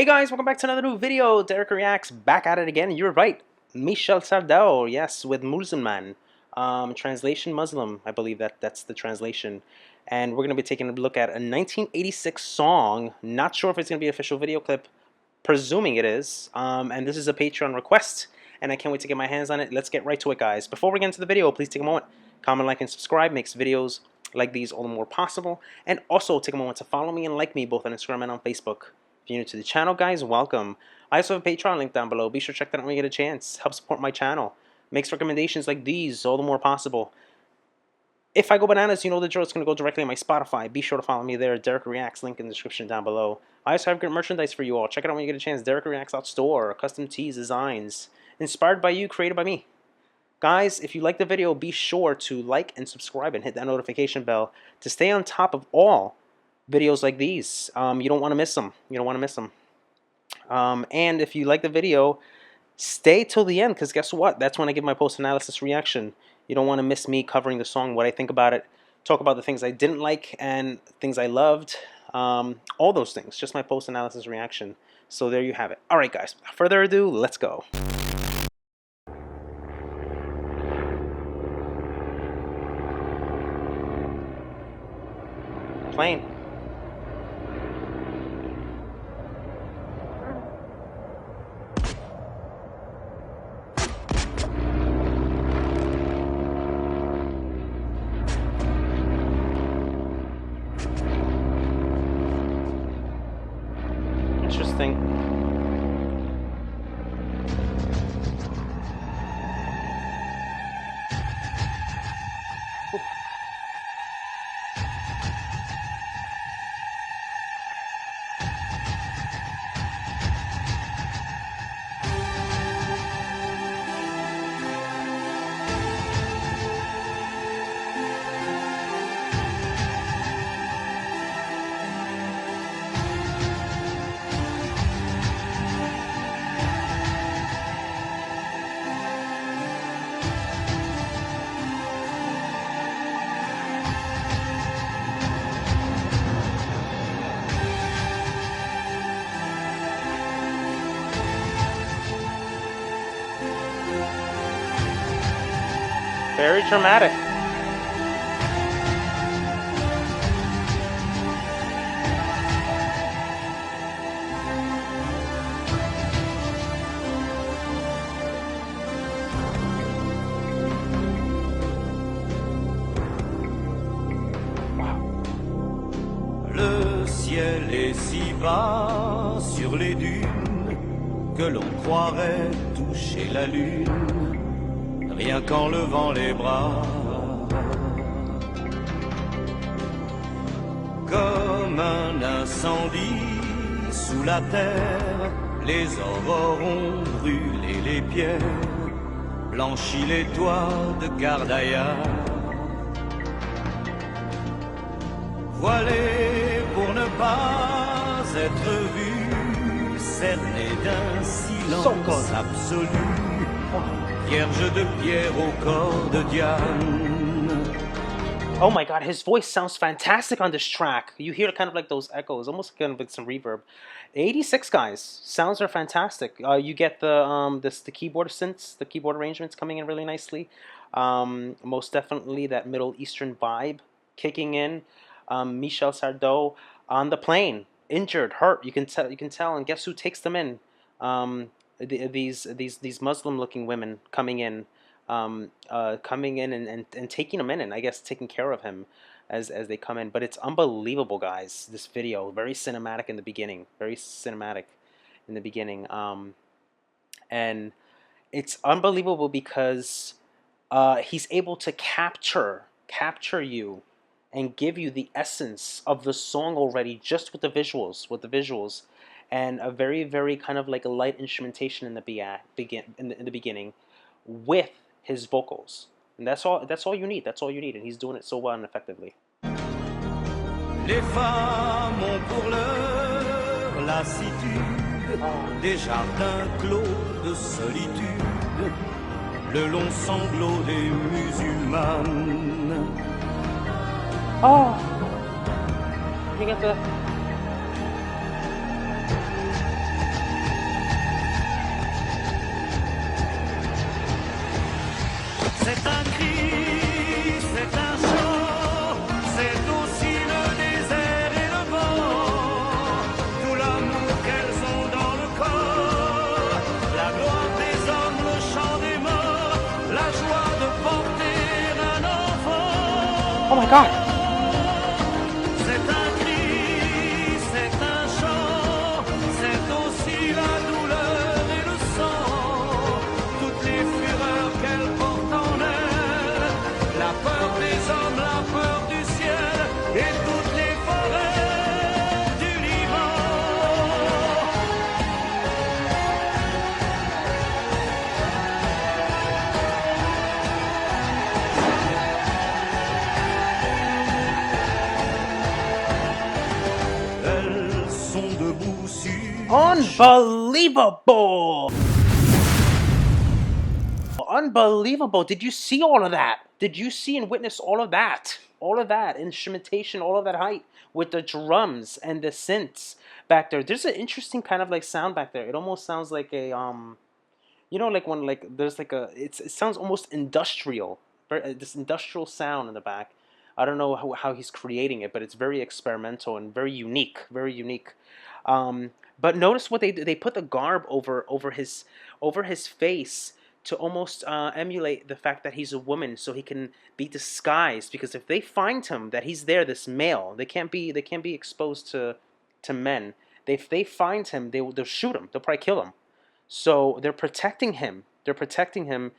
guys, welcome back to another new video. Derek Reacts back at it again. You're right, Michel Sardou, yes, with Musulman. Translation Muslim, I believe that's the translation. And we're going to be taking a look at a 1986 song. Not sure if it's going to be an official video clip, presuming it is. And this is a Patreon request, and I can't wait to get my hands on it. Let's get right to it, guys. Before we get into the video, please take a moment, comment, like, and subscribe. Makes videos like these all the more possible. And also take a moment to follow me and like me both on Instagram and on Facebook. If you're new to the channel, guys, welcome. I also have a Patreon link down below. Be sure to check that out when you get a chance. Help support my channel. Makes recommendations like these all the more possible. If I go bananas, you know the drill. It's going to go directly on my Spotify. Be sure to follow me there. Derek Reacts, link in the description down below. I also have great merchandise for you all. Check it out when you get a chance. Derek Reacts Out Store. Custom tees, designs. Inspired by you, created by me. Guys, if you like the video, be sure to like and subscribe and hit that notification bell to stay on top of all videos like these. You don't want to miss them. You don't want to miss them. And if you like the video, stay till the end, because guess what? That's when I give my post-analysis reaction. You don't want to miss me covering the song, what I think about it, talk about the things I didn't like and things I loved, all those things, just my post-analysis reaction. So there you have it. All right, guys, without further ado, let's go. Playing. Interesting. Very dramatic. Le ciel est si bas sur les dunes que l'on croirait toucher la lune. Rien qu'en levant les bras, comme un incendie sous la terre, les aurores ont brûlé les pierres, blanchi les toits de Gardaïa. Voilé pour ne pas être vu, cerné d'un silence absolu. Vierge de pierre au corps de Diane. Oh my god, his voice sounds fantastic on this track. You hear kind of like those echoes, almost kind of with some reverb. 86, guys, sounds are fantastic. You get the keyboard synths, the keyboard arrangements coming in really nicely. Most definitely that Middle Eastern vibe kicking in. Michel Sardou on the plane, injured, hurt. You can tell, and guess who takes them in? These Muslim-looking women coming in, and taking him in, and I guess taking care of him as they come in. But it's unbelievable, guys. This video, very cinematic in the beginning, and it's unbelievable because he's able to capture you and give you the essence of the song already just with the visuals. And a very, very kind of like a light instrumentation in the beginning with his vocals, and that's all you need. That's all you need, and he's doing it so well and effectively. Les femmes ont pour leur lassitude des jardins clos de solitude, le long sanglot des musulmanes. Oh, you get the Oh my God. C'est un cri, c'est un chant, c'est aussi la douleur et le sang, toutes les fureurs qu'elle porte en elle, la peur des hommes, la peur du ciel et toutes les forêts du Liban. Elles sont debout sur Unbelievable! Unbelievable. Did you see all of that? Did you see and witness all of that? All of that instrumentation, all of that height with the drums and the synths back there. There's an interesting kind of like sound back there. It almost sounds like a you know, like when like there's like a it sounds almost industrial. This industrial sound in the back. I don't know how he's creating it, but it's very experimental and very unique. Very unique. But notice what they put the garb over his face to almost emulate the fact that he's a woman, so he can be disguised. Because if they find him that he's there, this male, they can't be exposed to men. If they find him, they'll shoot him. They'll probably kill him. So they're protecting him. They're protecting him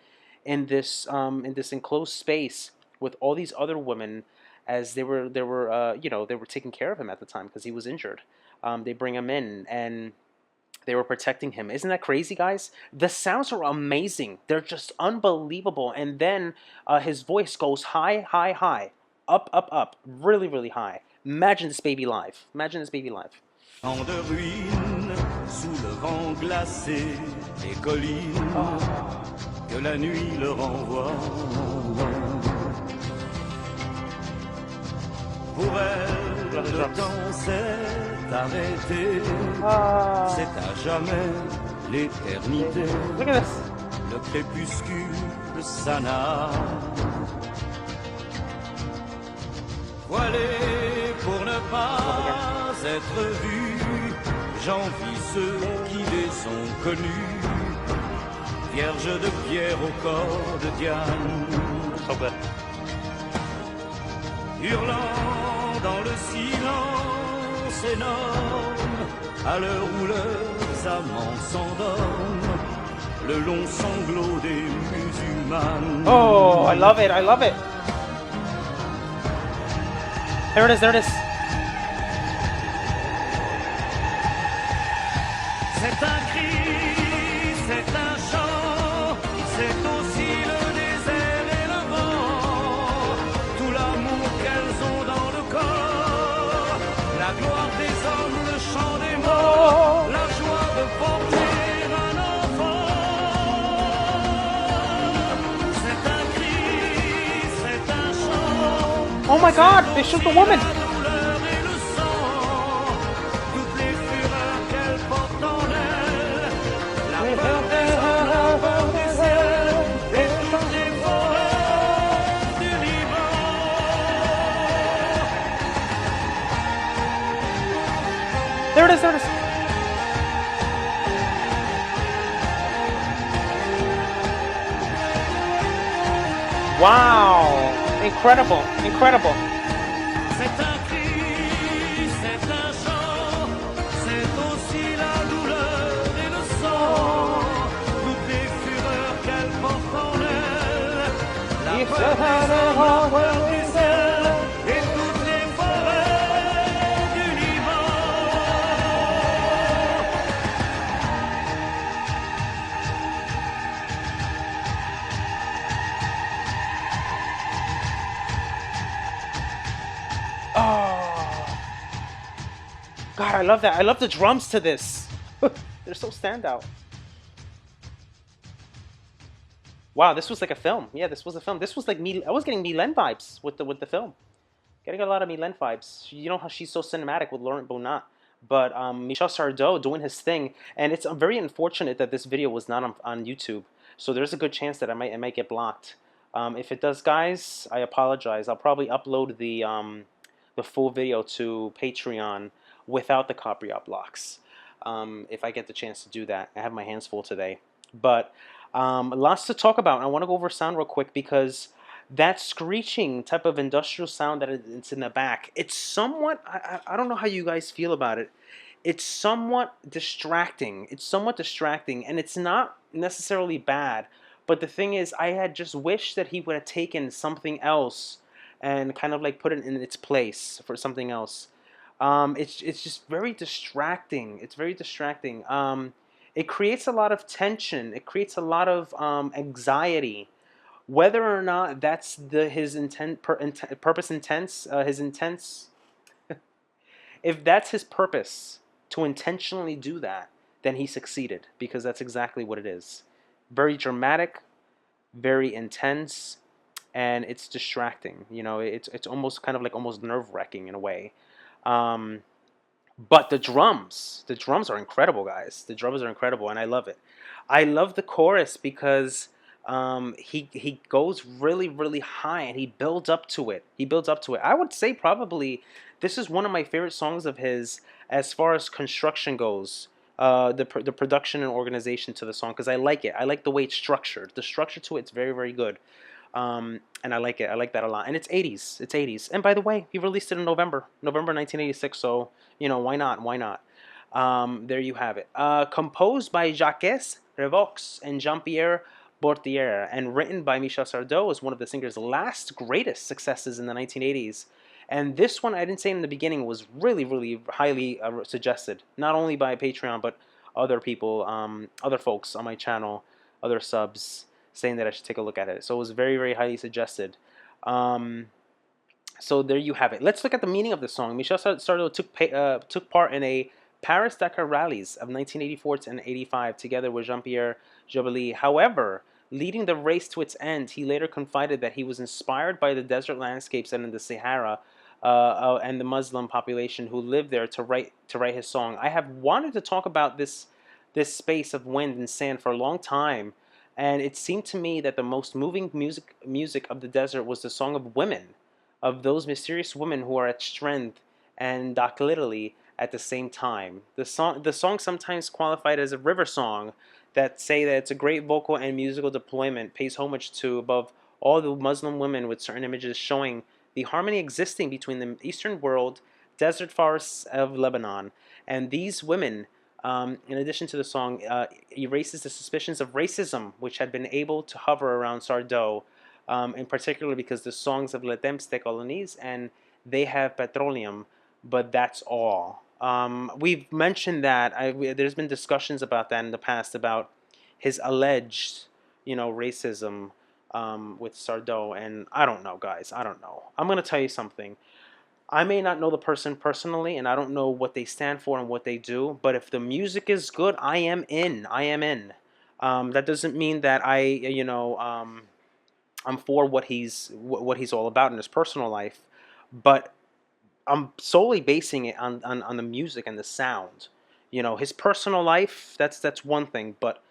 in this enclosed space with all these other women, as they were you know, they were taking care of him at the time because he was injured. They bring him in and they were protecting him. Isn't that crazy, guys? The sounds are amazing. They're just unbelievable. And then his voice goes high, high, high, up, up, up, really, really high. Imagine this baby live. Imagine this baby live. En de ruines, sous le vent glacé des collines, que la nuit leur envoie. Pour elle, le temps s'est arrêté, c'est à jamais l'éternité. Look at this. Le crépuscule s'ana. Voilé pour ne pas être vu, j'envie ceux qui les ont connus, vierges de pierre au corps de Diane, So good. hurlant dans le silence énorme, à l'heure où leurs amants s'endorment, le long sanglot des musulmanes. Oh, I love it. I love it. There it is. There it is. C'est un cri, c'est un chant, c'est aussi le désert et le vent, tout l'amour qu'elles ont dans le corps, la gloire des hommes, le chant des morts, la joie de porter un enfant. C'est un cri, c'est un chant. Oh my God! They shoot the woman. La douleur et le sang, toutes les fureurs qu'elle porte en elle, la peur des hommes, la peur du ciel, et toutes les forêts du Liban. There it is. There it is. Wow! Incredible! Incredible! C'est un cri, c'est un chant, c'est aussi la douleur et le sang, toutes les fureurs qu'elle porte en elle, la peur des hommes, la peur du ciel, et toutes les forêts du Liban. Oh, God, I love that. I love the drums to this. They're so standout. Wow, this was like a film. Yeah, this was a film. This was like me. I was getting Mylène vibes with the film. Getting a lot of Mylène vibes. You know how she's so cinematic with Laurent Bonnat. But Michel Sardou doing his thing, and it's very unfortunate that this video was not on YouTube. So there's a good chance that it might get blocked. If it does, guys, I apologize. I'll probably upload the full video to Patreon without the copyright blocks. If I get the chance to do that. I have my hands full today. But lots to talk about. I want to go over sound real quick because That screeching type of industrial sound that it's in the back, it's somewhat, I don't know how you guys feel about it. It's somewhat distracting. It's somewhat distracting, and it's not necessarily bad. But the thing is, I had just wished that he would have taken something else and kind of like put it in its place for something else. It's just very distracting. It's very distracting. It creates a lot of tension. It creates a lot of anxiety. Whether or not that's his purpose intense, his intense, if that's his purpose to intentionally do that, then he succeeded because that's exactly what it is. Very dramatic, very intense, and it's distracting. It's almost kind of like almost nerve wracking in a way. Um, but the drums are incredible, guys. The drums are incredible, and I love it. I love the chorus because he goes really really high and he builds up to it. He builds up to it. I would say probably this is one of my favorite songs of his as far as construction goes. The production and organization to the song because I like it. I like the way it's structured. The structure to it's very very good. And I like it. I like that a lot. And it's 80s. It's 80s. And by the way, he released it in November 1986. So why not? Why not? There you have it. Composed by Jacques Revox and Jean-Pierre Bortier, and written by Michel Sardou, was one of the singer's last greatest successes in the 1980s. And this one, I didn't say in the beginning, was really, really highly suggested, not only by Patreon, but other people, other folks on my channel, other subs, saying that I should take a look at it. So it was very, very highly suggested. So there you have it. Let's look at the meaning of the song. Michel Sardou took part in a Paris-Dakar rallies of 1984 and 85 together with Jean-Pierre Jabouille. However, leading the race to its end, he later confided that he was inspired by the desert landscapes and in the Sahara and the Muslim population who lived there to write his song. I have wanted to talk about this space of wind and sand for a long time, and it seemed to me that the most moving music of the desert was the song of women, of those mysterious women who are at strength and ductility at the same time. The song sometimes qualified as a river song that say that it's a great vocal and musical deployment, pays homage to above all the Muslim women with certain images showing the harmony existing between the Eastern world, desert forests of Lebanon, and these women. In addition to the song, erases the suspicions of racism which had been able to hover around Sardou, in particular because the songs of Le Temps des Colonies and They Have Petroleum, but that's all. We've mentioned that. There's been discussions about that in the past about his alleged, racism with Sardou, and I don't know, guys. I don't know. I'm gonna tell you something. I may not know the person personally, and I don't know what they stand for and what they do. But if the music is good, I am in. I am in. That doesn't mean that I'm for what he's all about in his personal life, but I'm solely basing it on the music and the sound. His personal life, that's one thing, but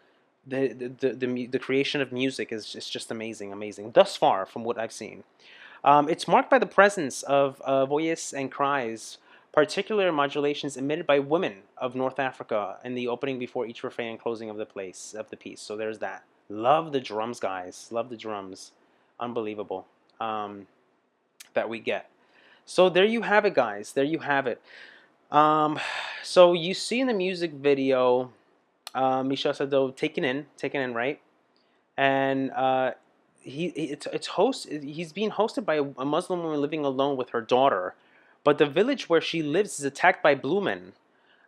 the creation of music is just amazing, amazing. Thus far, from what I've seen, it's marked by the presence of voices and cries, particular modulations emitted by women of North Africa in the opening before each refrain and closing of the piece. So there's that. Love the drums, guys. Love the drums. Unbelievable that we get. So there you have it, guys. There you have it. So you see in the music video, Michel Sardou taken in, right? And he's being hosted by a Muslim woman living alone with her daughter, but the village where she lives is attacked by blue men,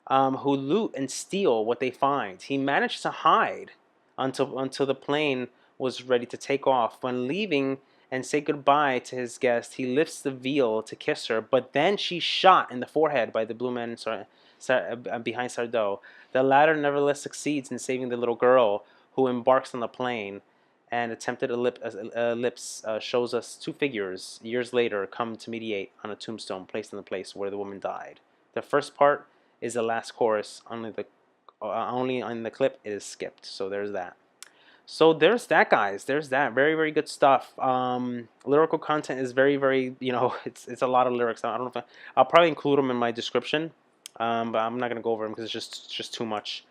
who loot and steal what they find. He managed to hide until the plane was ready to take off. When leaving and say goodbye to his guest, he lifts the veil to kiss her, but then she's shot in the forehead by the blue men behind Sardou. The latter nevertheless succeeds in saving the little girl, who embarks on the plane, and attempted ellipse shows us two figures years later come to mediate on a tombstone placed in the place where the woman died. The first part is the last chorus. Only on the clip it is skipped. So there's that. So there's that, guys. There's that. Very, very good stuff. Lyrical content is very, very, it's a lot of lyrics. I don't know if I'll probably include them in my description, but I'm not gonna go over them because it's just too much.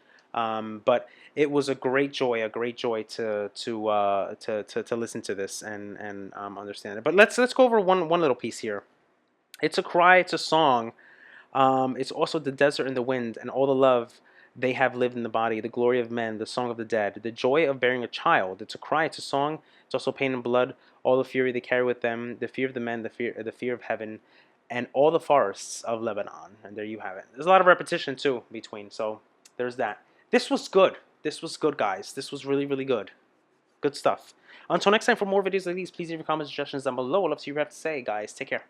But it was a great joy to listen to this and understand it. But let's go over one little piece here. It's a cry, it's a song. It's also the desert and the wind and all the love they have lived in the body, the glory of men, the song of the dead, the joy of bearing a child. It's a cry, it's a song. It's also pain and blood, all the fury they carry with them, the fear of the men, the fear of heaven, and all the forests of Lebanon. And there you have it. There's a lot of repetition too between, so there's that. This was good. This was good, guys. This was really, really good. Good stuff. Until next time, for more videos like these, please leave your comments and suggestions down below. I'd love to hear what you have to say, guys. Take care.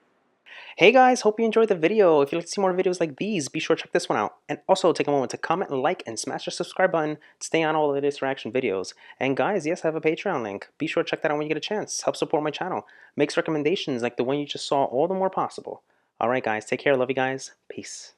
Hey guys, hope you enjoyed the video. If you'd like to see more videos like these, be sure to check this one out. And also take a moment to comment, like, and smash the subscribe button to stay on all the latest reaction videos. And guys, yes, I have a Patreon link. Be sure to check that out when you get a chance. Help support my channel. Makes recommendations like the one you just saw all the more possible. Alright guys, take care. Love you guys. Peace.